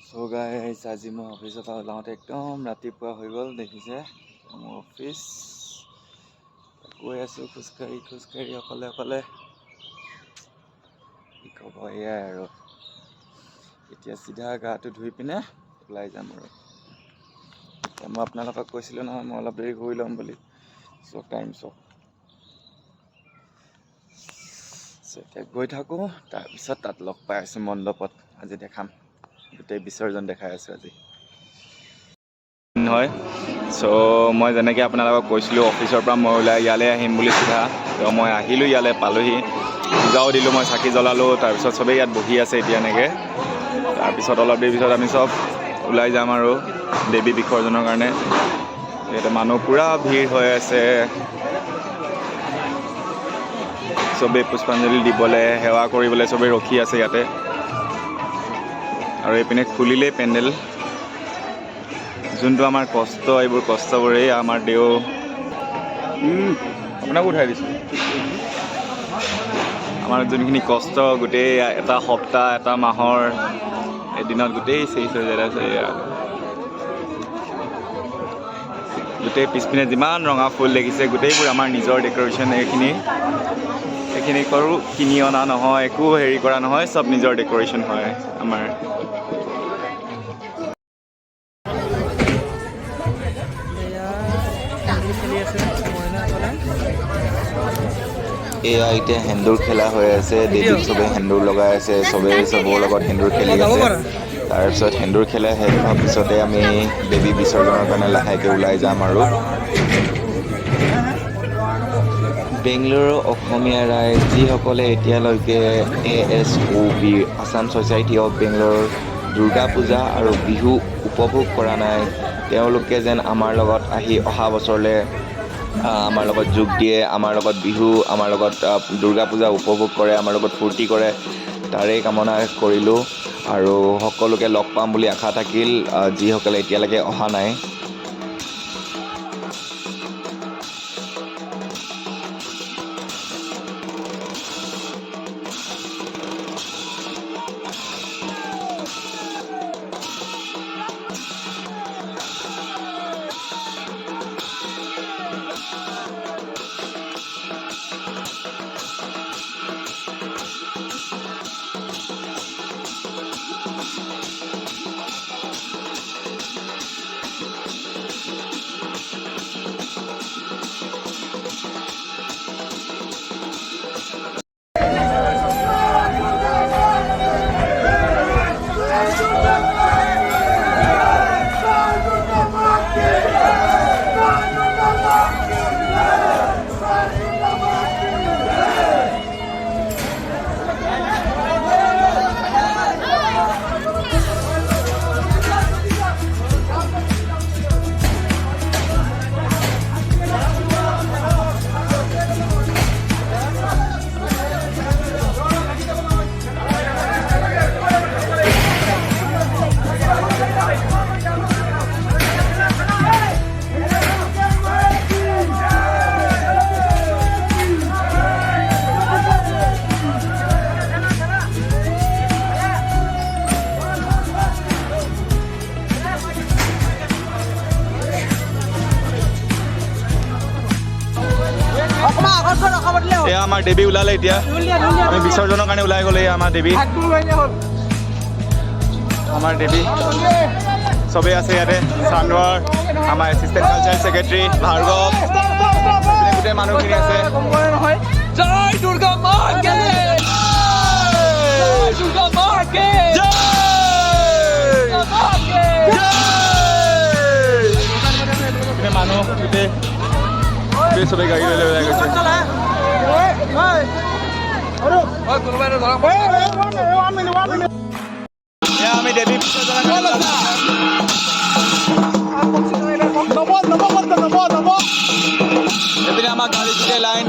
So guys, আজি মই অফিচৰ পৰা ওলাওঁতে একদম ৰাতিপুৱা হৈ গ'ল দেখিছে মোৰ অফিচ গৈ আছোঁ খোজকাঢ়ি অকলে কি ক'ব এয়াই আৰু এতিয়া চিধা গাটো ধুই পিনে ওলাই যাম আৰু মই আপোনালোকক কৈছিলোঁ নহয় মই অলপ দেৰি ঘূৰি ল'ম বুলি চ' টাইম চাওক এতিয়া গৈ থাকোঁ তাৰপিছত তাত লগ পাই আছোঁ মণ্ডপত আজি দেখাম গোটেই বিসৰ্জন দেখাই আছোঁ আজি হয় চ' মই যেনেকৈ আপোনালোকক কৈছিলোঁ অফিচৰ পৰা মই ওলাই ইয়ালৈ আহিম বুলি চিধা ত' মই আহিলোঁ ইয়ালৈ পালোহি পূজাও দিলোঁ মই চাকি জ্বলালোঁ তাৰপিছত চবেই ইয়াত বহি আছে এতিয়া এনেকৈ তাৰপিছত অলপ দেৰি পিছত আমি চব ওলাই যাম আৰু দেৱী বিসৰ্জনৰ কাৰণে ইয়াতে মানুহ পূৰা ভিৰ হৈ আছে চবেই পুষ্পাঞ্জলি দিবলৈ সেৱা কৰিবলৈ চবেই ৰখি আছে ইয়াতে আৰু এইপিনে খুলিলেই পেণ্ডেল যোনটো আমাৰ কষ্ট এইবোৰ কষ্টবোৰেই আমাৰ দেও আপোনাকো উঠাই দিছোঁ আমাৰ যোনখিনি কষ্ট গোটেই এটা সপ্তাহ এটা মাহৰ এদিনত গোটেই চেঞ্জ হৈ যায় আছে গোটেই পিছপিনে যিমান ৰঙা ফুল দেখিছে গোটেইবোৰ আমাৰ নিজৰ ডেক'ৰেশ্যন এইখিনি কৰোঁ কিনি অনা নহয় একো হেৰি কৰা নহয় চব নিজৰ ডেক'ৰেশ্যন হয় আমাৰ এয়া এতিয়া সেন্দুৰ খেলা হৈ আছে দেৱীক চবেই সেন্দুৰ লগাই আছে চবেই চবৰ লগত সেন্দুৰ খেলি আছে তাৰপিছত সেন্দুৰ খেলা শেষ হোৱাৰ পিছতে আমি দেৱী বিসৰ্জনৰ কাৰণে লাহেকৈ ওলাই যাম আৰু বেংগলোৰৰ অসমীয়া ৰাইজ যিসকলে এতিয়ালৈকে ASOB Assam society of Bangalore Durga Puja আৰু বিহু উপভোগ কৰা নাই তেওঁলোকে যেন আমাৰ লগত আহি অহা বছৰলৈ আমাৰ লগত যোগ দিয়ে আমাৰ লগত বিহু আমাৰ লগত দুৰ্গা পূজা উপভোগ কৰে আমাৰ লগত ফূৰ্তি কৰে তাৰেই কামনা কৰিলোঁ আৰু সকলোকে লগ পাম বুলি আশা থাকিল যিসকলে এতিয়ালৈকে অহা নাই এয়া আমাৰ দেৱী ওলালে এতিয়া আমি বিসৰ্জনৰ কাৰণে ওলাই গ'লে আমাৰ দেৱী চবেই আছে ইয়াতে চান্দৱাৰ আমাৰ এছিষ্টেণ্ট কালচাৰেল ছেক্ৰেটাৰী ভাৰ্গৱ গোটেই মানুহখিনি আছে জয় দুৰ্গা মা কি দুৰ্গা মা কি মানুহ গোটেই চবেই গাড়ী লৈ ওলাই গৈছে আমি দেৱী এইপিনে আমাৰ গাড়ী গোটেই লাইন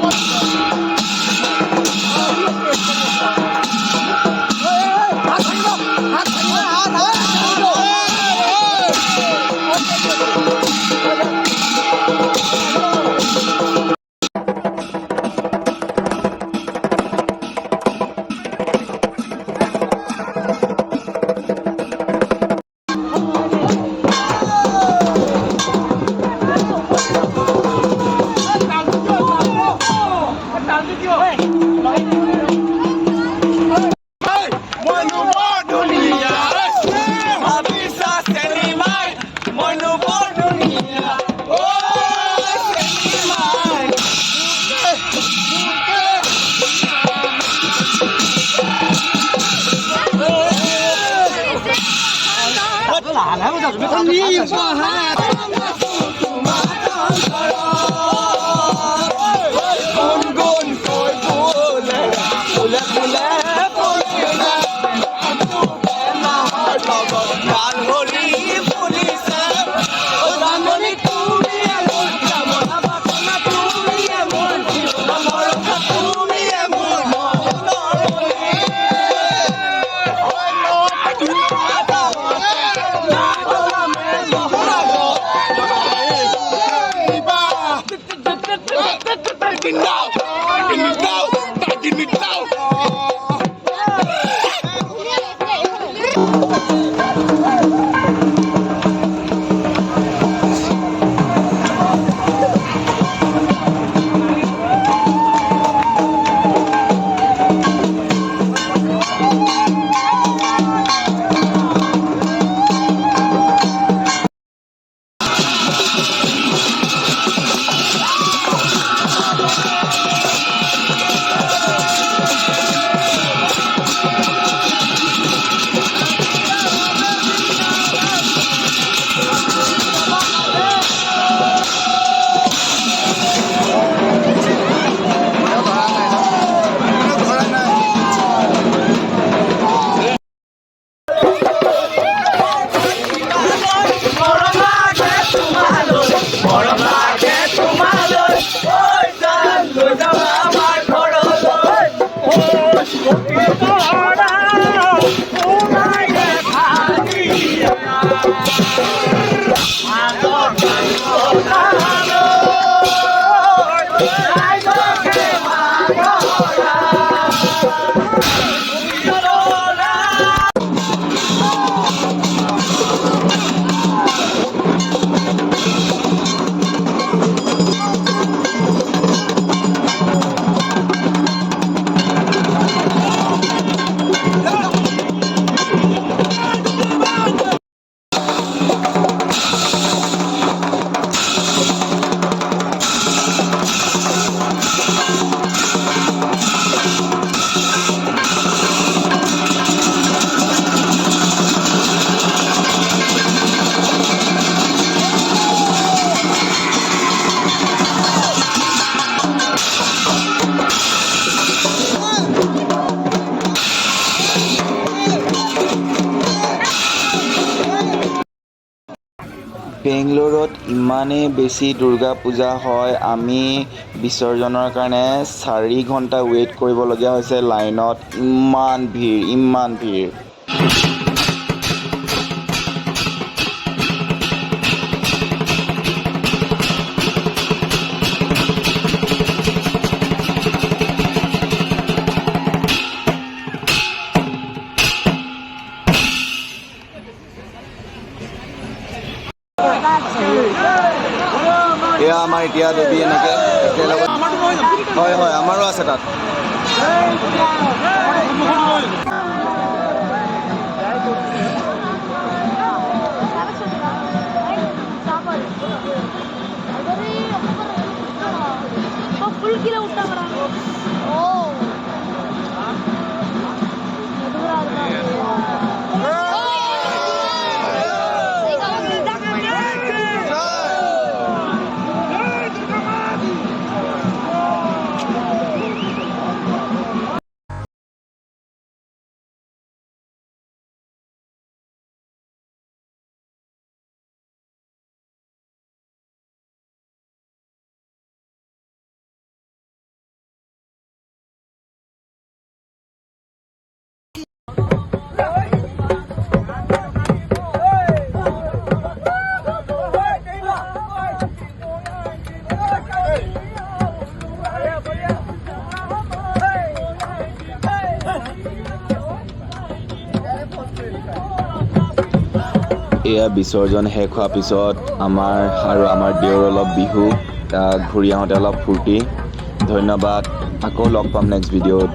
বেংগলোৰত ইমানেই বেছি দুৰ্গা পূজা হয়, আমি বিসৰ্জনৰ কাৰণে 4 ঘণ্টা ৱেইট কৰিবলগীয়া হৈছে লাইনত। ইমান ভিৰ। এয়া আমাৰ এতিয়া দেৱী এনেকৈ একেলগত হয় আমাৰো আছে তাত। फुल किलो उठा पड़ा ओ এয়া বিসৰ্জন শেষ হোৱাৰ পিছত আমাৰ দেউৰ অলপ বিহু, ঘূৰি আহোঁতে অলপ ফূৰ্তি। ধন্যবাদ, আকৌ লগ পাম নেক্সট ভিডিঅ'ত।